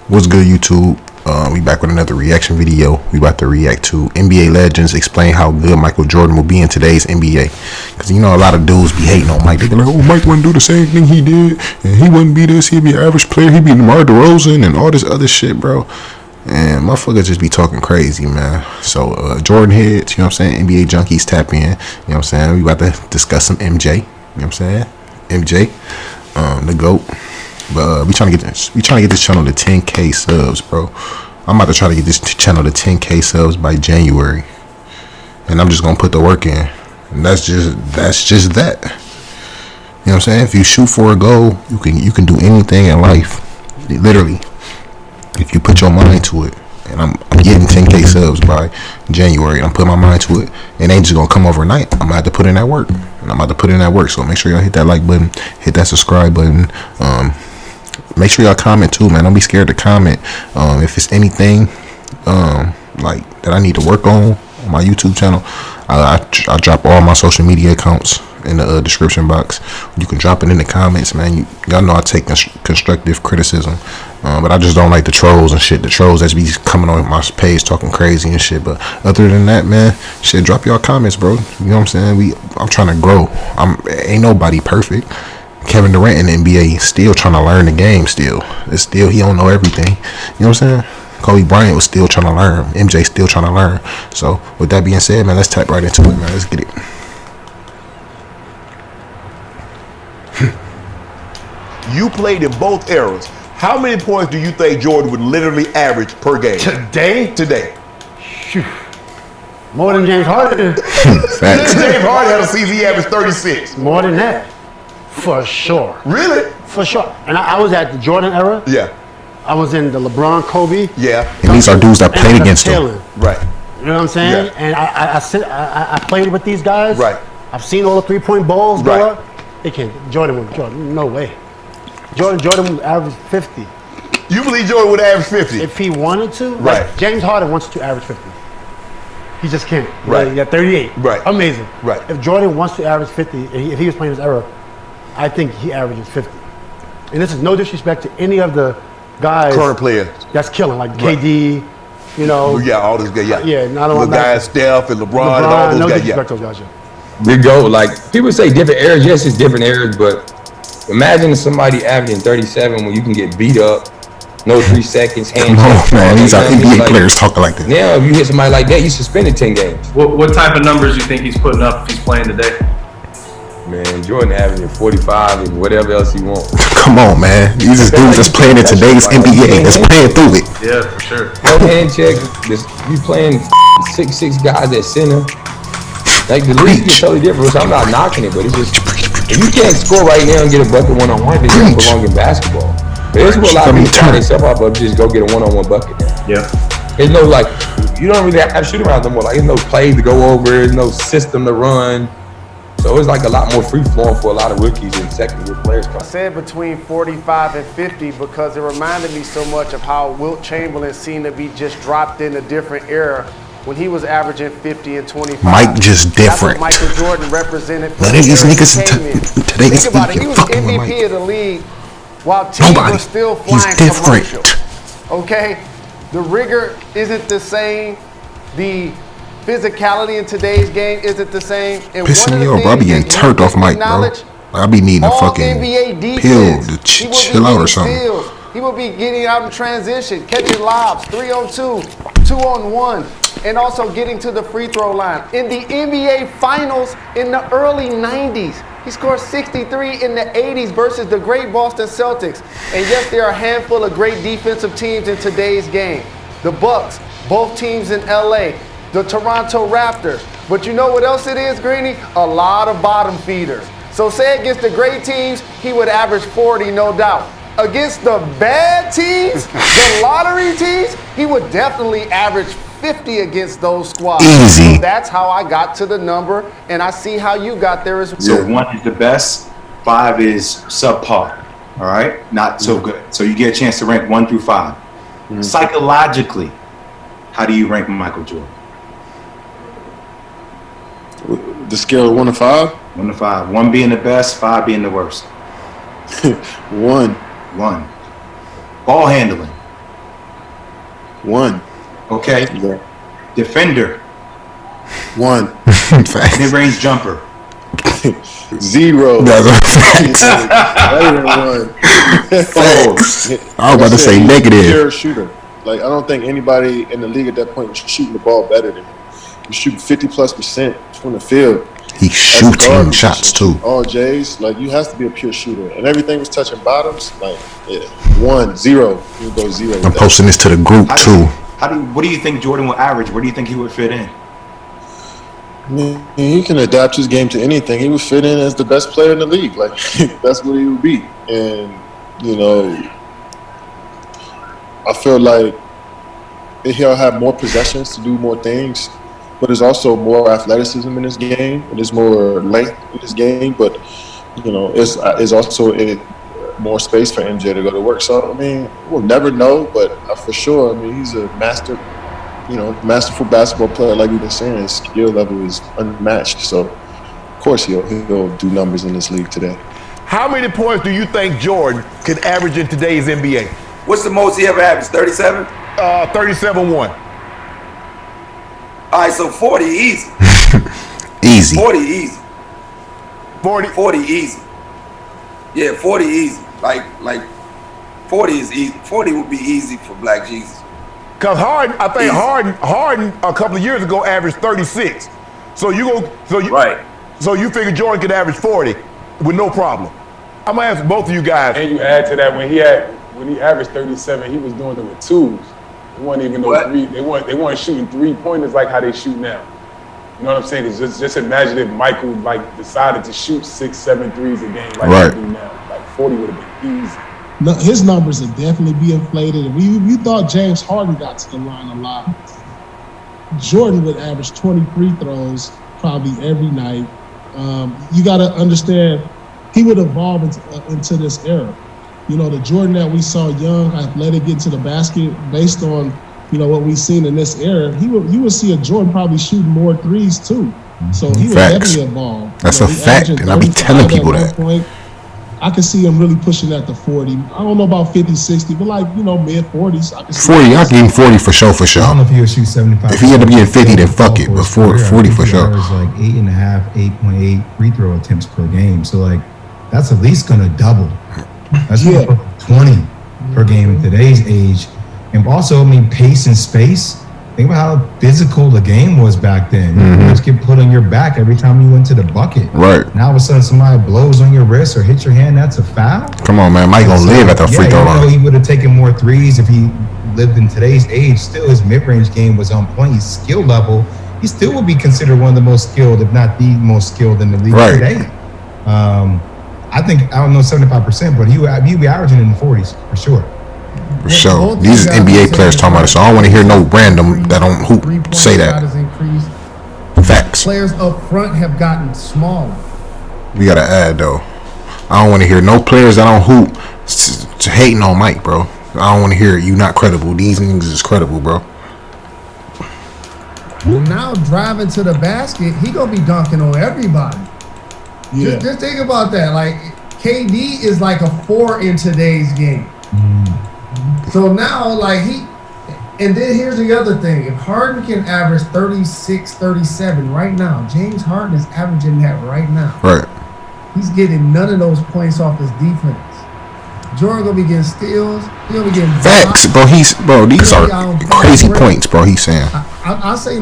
What's good, YouTube? We back with another reaction video. We about to react to NBA legends explain how good Michael Jordan will be in today's NBA. Because you know a lot of dudes be hating on Mike. They be like, oh, Mike wouldn't do the same thing he did, and he wouldn't be this. He'd be an average player. He'd be DeMar DeRozan and all this other shit, bro. And motherfuckers just be talking crazy, man. So Jordan heads, you know what I'm saying? NBA junkies tap in. You know what I'm saying? We about to discuss some MJ. You know what I'm saying? MJ, the GOAT. But we trying to get this channel to 10K subs, bro. I'm about to try to get this channel to 10K subs by January, and I'm just gonna put the work in. And that's just that. You know what I'm saying? If you shoot for a goal, you can do anything in life, literally, if you put your mind to it. And I'm getting 10K subs by January. I'm putting my mind to it. It ain't just gonna come overnight. I'm gonna have to put in that work, and I'm about to put in that work. So make sure y'all hit that like button, hit that subscribe button. Make sure y'all comment too, man. Don't be scared to comment. If it's anything like that I need to work on my YouTube channel, I drop all my social media accounts in the description box. You can drop it in the comments, man. Y'all know I take constructive criticism, but I just don't like the trolls and shit. The trolls that be coming on my page talking crazy and shit. But other than that, man, shit, drop y'all comments, bro. You know what I'm saying? I'm trying to grow. Ain't nobody perfect. Kevin Durant in the NBA still trying to learn the game. He don't know everything. You know what I'm saying? Kobe Bryant was still trying to learn. MJ still trying to learn. So with that being said, man, let's tap right into it, man. Let's get it. You played in both eras. How many points do you think Jordan would literally average per game? Today. More than James Harden. Facts. James Harden had a season he averaged 36. More than that. For sure. Really? For sure. And I was at the Jordan era. Yeah. I was in the LeBron, Kobe. Yeah. And these are dudes that played against him. Right. You know what I'm saying? Yeah. And I played with these guys. Right. I've seen all the 3-point balls go Right. up. They can't. Jordan, no way. Jordan would average 50. You believe Jordan would average 50? If he wanted to. Right. Like James Harden wants to average 50. He just can't. Right. He got 38. Right. Amazing. Right. If Jordan wants to average 50, if he was playing his era, I think he averages 50. And this is no disrespect to any of the guys. Current players. That's killing, like Right. KD, you know. Yeah, all those guys. Yeah. Yeah, not all the guys, Steph and LeBron and all those no guys. disrespect Yeah. to those guys, Big goal. Like people say different eras. Yes, it's different eras, but imagine somebody averaging 37 when you can get beat up, no 3 seconds, hand check. Man, these are NBA like, players talking like that. Now, if you hit somebody like that, you suspended 10 games. What type of numbers do you think he's putting up if he's playing today? Man, Jordan averaging 45 and whatever else he wants. Come on, man. These is dudes that's playing in today's NBA. That's playing through it. Yeah, for sure. No hand check. You playing 6'6" guys at center. Like the league is totally different. So I'm not knocking it, but it's just if you can't score right now and get a bucket one-on-one, then you don't belong in basketball. But that's what a lot of people turn themselves off of, just go get a one-on-one bucket now. Yeah. There's no like, you don't really have shoot around no more. Like there's no play to go over, there's no system to run. So it's like a lot more free flowing for a lot of rookies and second year players. I said between 45 and 50 because it reminded me so much of how Wilt Chamberlain seemed to be just dropped in a different era when he was averaging 50 and 25. Mike just different. That's what Michael Jordan represented. None of these niggas today Think about it. He was MVP of the league while teams were still flying commercial. Okay? The rigor isn't the same. The physicality in today's game isn't the same. And Pissing me off, bro. I be getting turned off Mike, bro. I be needing a fucking pill to chill out or something. Steals. He will be getting out in transition, catching lobs, 3-on-2, 2-on-1, and also getting to the free throw line. In the NBA Finals in the early 90s, he scored 63 in the 80s versus the great Boston Celtics. And yes, there are a handful of great defensive teams in today's game. The Bucks, both teams in LA, the Toronto Raptors. But you know what else it is, Greeny? A lot of bottom feeders. So say against the great teams, he would average 40, no doubt. Against the bad teams, the lottery teams, he would definitely average 50 against those squads. Easy. So that's how I got to the number, and I see how you got there as well. So 1 is the best, 5 is subpar, all right? Not so good. So you get a chance to rank 1 through 5. Psychologically, how do you rank Michael Jordan? The scale of 1 to 5? 1 to 5. 1 being the best, 5 being the worst. 1. 1. Ball handling. 1. Okay. Yeah. Defender. 1. Mid-range jumper. 0. That's a fact. Better than 1. Facts. I was about to Like say he's a negative. pure shooter. Like, I don't think anybody in the league at that point was shooting the ball better than him. He was shooting 50+% from the field. He's shooting shots too. All J's, like, you have to be a pure shooter, and everything was touching bottoms. Like, 1, 0, you go 0. I'm posting this to the group too. What do you think Jordan will average? Where do you think he would fit in? I mean, he can adapt his game to anything. He would fit in as the best player in the league. Like, that's what he would be. And, you know, I feel like he'll have more possessions to do more things, but there's also more athleticism in his game, and there's more length in his game, but, you know, it's also more space for MJ to go to work. So, I mean, we'll never know, but for sure, I mean, he's a masterful basketball player, like we've been saying. His skill level is unmatched. So, of course, he'll do numbers in this league today. How many points do you think Jordan could average in today's NBA? What's the most he ever averaged? 37? 37-1. All right, so 40 easy. Easy. 40 easy. 40 easy. Yeah, 40 easy. Like 40 is easy. 40 would be easy for Black Jesus. Because Harden, I think Harden a couple of years ago averaged 36. So right. So you figure Jordan could average 40 with no problem. I'm gonna ask both of you guys. And you add to that when he averaged 37, he was doing it with twos. They weren't even they weren't shooting 3-pointers like how they shoot now. You know what I'm saying? It's just imagine if Michael decided to shoot 6-7 threes a game like they do now. Like 40 would have been easy. No, his numbers would definitely be inflated. We thought James Harden got to the line a lot. Jordan would average 20 free throws probably every night. You got to understand, he would evolve into this era. You know, the Jordan that we saw young, athletic, get to the basket based on, you know, what we've seen in this era, you would see a Jordan probably shooting more threes too. So he would definitely evolve. That's a fact, and I be telling people that. I can see him really pushing that to 40. I don't know about 50, 60, but mid-40s. 40, I give him 40 for sure. I don't know if he would shoot 75. If he end up getting 50, then fuck it. But 40 for sure. Average like 8.5, 8.8 free throw attempts per game. So that's at least gonna double. That's 20 per game in today's age. And also, I mean, pace and space. Think about how physical the game was back then. You just get put on your back every time you went to the bucket. Right. Now all of a sudden somebody blows on your wrist or hits your hand, that's a foul. Come on, man. Mike gonna live at the free throw line. He would have taken more threes if he lived in today's age. Still, his mid-range game was on point. His skill level, he still would be considered one of the most skilled, if not the most skilled in the league today. I don't know 75%, but he would be averaging in the 40s for sure. For sure. These NBA players talking about it, so I don't want to hear no random that don't hoop say that. Facts. Players up front have gotten smaller. We gotta add though. I don't want to hear no players that don't hoop hating on Mike, bro. I don't want to hear it. You not credible. These niggas is credible, bro. Well, now driving to the basket, he gonna be dunking on everybody. Yeah. Just think about that. Like KD is like a 4 in today's game. So now, and then here's the other thing. If Harden can average 36, 37 right now, James Harden is averaging that right now. Right. He's getting none of those points off his defense. Jordan gonna be getting steals. He gonna be getting facts, bro. These are crazy points, bro. He's saying. I'll say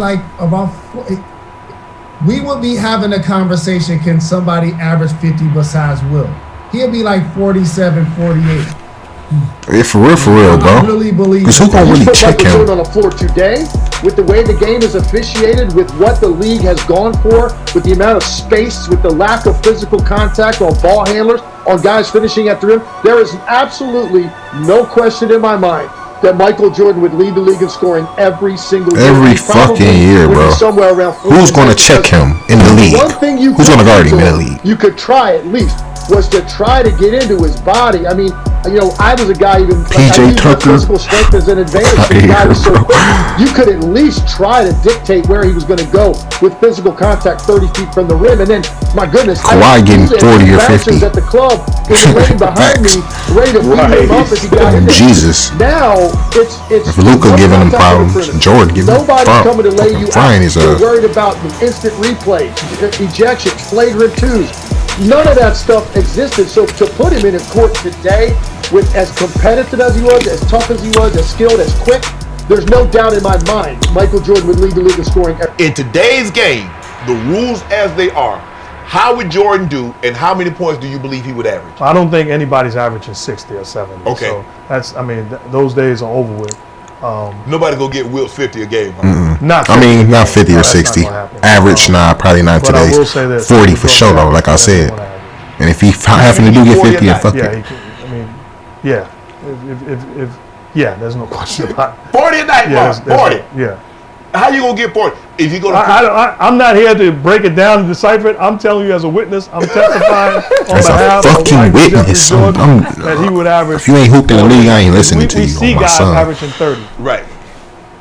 we would be having a conversation. Can somebody average 50 besides Will? He'll be like 47, 48. Yeah, for real, bro. I really believe. Because who gonna really check him? On the floor today, with the way the game is officiated, with what the league has gone for, with the amount of space, with the lack of physical contact on ball handlers, on guys finishing at the rim, there is absolutely no question in my mind that Michael Jordan would lead the league in scoring every single year. Every fucking year, bro. Somewhere around. Who's gonna check him in the league? One thing who's gonna guard him in the league? You could try at least was to try to get into his body. I mean, I was a guy even PJ Tucker. Physical strength as an advantage. The guy was so quick. You could at least try to dictate where he was going to go with physical contact 30 feet from the rim. And then, my goodness, Kawhi getting 40 or 50 at the club in the lane behind me, ready to beat him up as he got in there. Jesus. Now it's if Luka giving him problems, Jordan giving him problems. Nobody's coming to lay you out. His, You're worried about the instant replays, ejections, flagrant twos. None of that stuff existed. So to put him in a court today with as competitive as he was, as tough as he was, as skilled, as quick, there's no doubt in my mind Michael Jordan would lead the league in scoring. In today's game, the rules as they are, how would Jordan do, and how many points do you believe he would average? I don't think anybody's averaging 60 or 70. Okay. So that's, those days are over with. Nobody's gonna get Wilt 50 a game. Huh? Not 50. Not 50 or 60. Average, probably not today. 40 for sure, though, like I said. And if he having to do get 50, fuck it. There's no question about it. 40 a night, Mark. 40. Yeah. How you gonna get 40? If you go to I'm not here to break it down and decipher it. I'm telling you as a witness. I'm testifying on behalf of fucking witness. That he would average. If you ain't hooped in the league, I ain't listening to you. We see guys averaging 30. Right.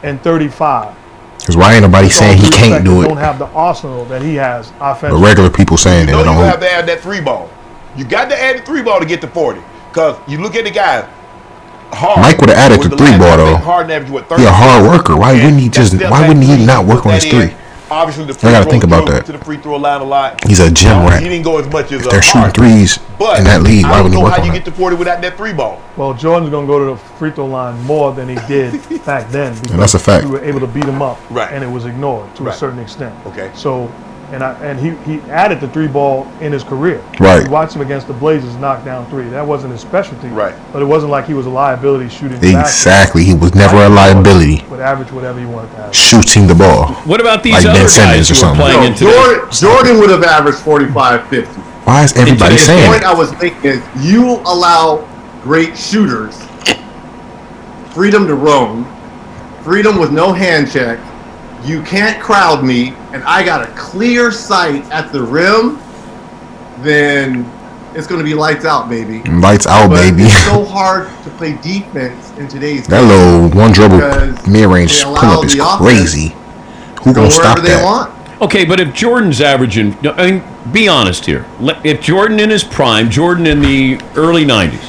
And 35. Because why ain't nobody saying he can't do it? Don't have the arsenal that he has offensively. But regular people saying that. You have to add that 3-ball. You got to add the 3-ball to get to 40. Because you look at the guys. Mike would have added the 3-ball though. He a hard worker. Why wouldn't he not work on his 3? Obviously, the I gotta think about that. To the free throw line a lot. He's a gym rat. He didn't go as much as if they're shooting threes in that league, why wouldn't he work on it? How you get to 40 without that 3-ball? Well, Jordan's gonna go to the free throw line more than he did back then because and that's a fact. we were able to beat him up, right? And it was ignored to a certain extent. Okay. So, and he added the 3-ball in his career. Right. We watched him against the Blazers knock down 3. That wasn't his specialty. Right. But it wasn't like he was a liability shooting. Exactly. He was never a liability. Would average whatever he wanted to have. Shooting the ball. What about these like other Ben guys Simmons who are playing into Jordan would have averaged 45, 50. Why is everybody saying The point it? I was making is you allow great shooters freedom to roam, freedom with no hand check. You can't crowd me, and I got a clear sight at the rim, then it's going to be lights out, baby. Lights out, baby. It's so hard to play defense in today's that game. Little one dribble mid-range pull-up is crazy. Who gonna stop that? Okay, but if Jordan's averaging, I mean, be honest here. If Jordan in his prime, Jordan in the early 90s,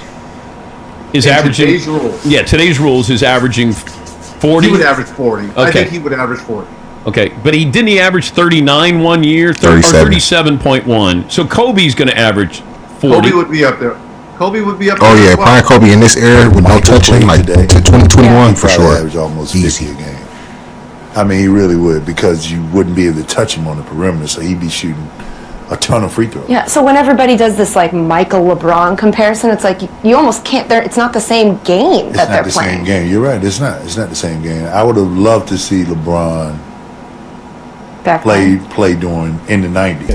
is averaging... Today's rules. Yeah, today's rules is averaging 40? He would average 40. Okay. I think he would average 40. Okay, but he average 39 1 year, or 37.1. So Kobe's going to average 40. Kobe would be up there. Kobe would be up there. Oh yeah, prime Kobe in this era with no touching, like to 2021 for sure. Average almost 50 a game. I mean, he really would, because you wouldn't be able to touch him on the perimeter, so he'd be shooting a ton of free throws. Yeah, so when everybody does this like Michael LeBron comparison, it's like you almost can't. It's not the same game that they're playing. It's not the same game. You're right. It's not. It's not the same game. I would have loved to see LeBron play during in the 90s.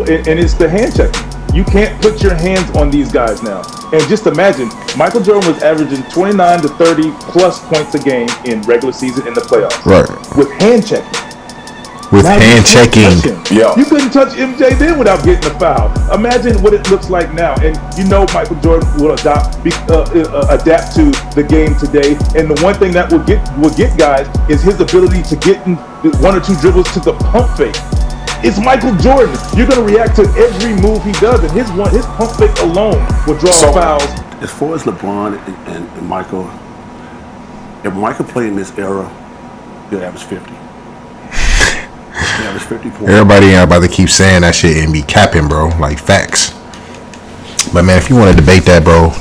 And it's the hand checking. You can't put your hands on these guys now. And just imagine, Michael Jordan was averaging 29 to 30 plus points a game in regular season in the playoffs. Right. With hand checking. With hand checking. Yeah. You couldn't touch MJ then without getting a foul. Imagine what it looks like now. And you know Michael Jordan will adapt to the game today. And the one thing that will get guys is his ability to get in 1 or 2 dribbles to the pump fake. It's Michael Jordan. You're going to react to every move he does, and his pump fake alone will draw fouls. As far as LeBron and Michael, if Michael played in this era, he'll average 50. He'll average 50 points. Everybody about to keep saying that shit and be capping, bro. Like facts. But man, if you want to debate that, bro,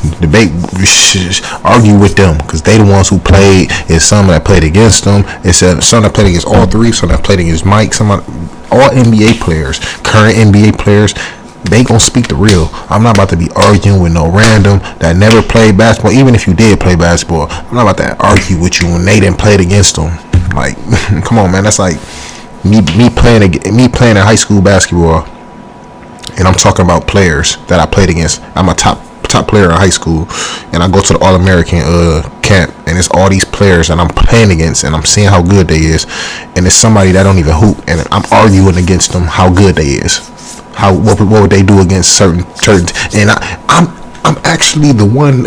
argue with them, because they the ones who played. It's some that played against them. It's some that played against all three. Some that played against Mike. All NBA players, current NBA players, they gonna speak the real. I'm not about to be arguing with no random that never played basketball. Even if you did play basketball, I'm not about to argue with you when they didn't play against them. Like, come on, man. That's like me playing in high school basketball, and I'm talking about players that I played against. I'm a top player in high school, and I go to the All-American camp, and it's all these players that I'm playing against, and I'm seeing how good they is, and it's somebody that don't even hoop, and I'm arguing against them how good they is. What would they do against certain, and I'm actually the one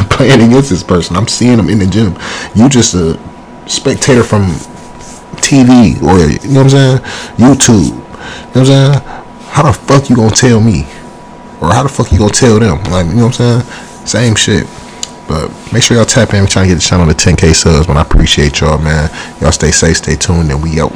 playing against this person. I'm seeing them in the gym. You just a spectator from TV or, you know what I'm saying, YouTube. You know what I'm saying? How the fuck you gonna tell me? Or how the fuck you gonna tell them? Like, you know what I'm saying? Same shit. But make sure y'all tap in. We're trying to get the channel to 10K subs, man. I appreciate y'all, man. Y'all stay safe, stay tuned, and we out.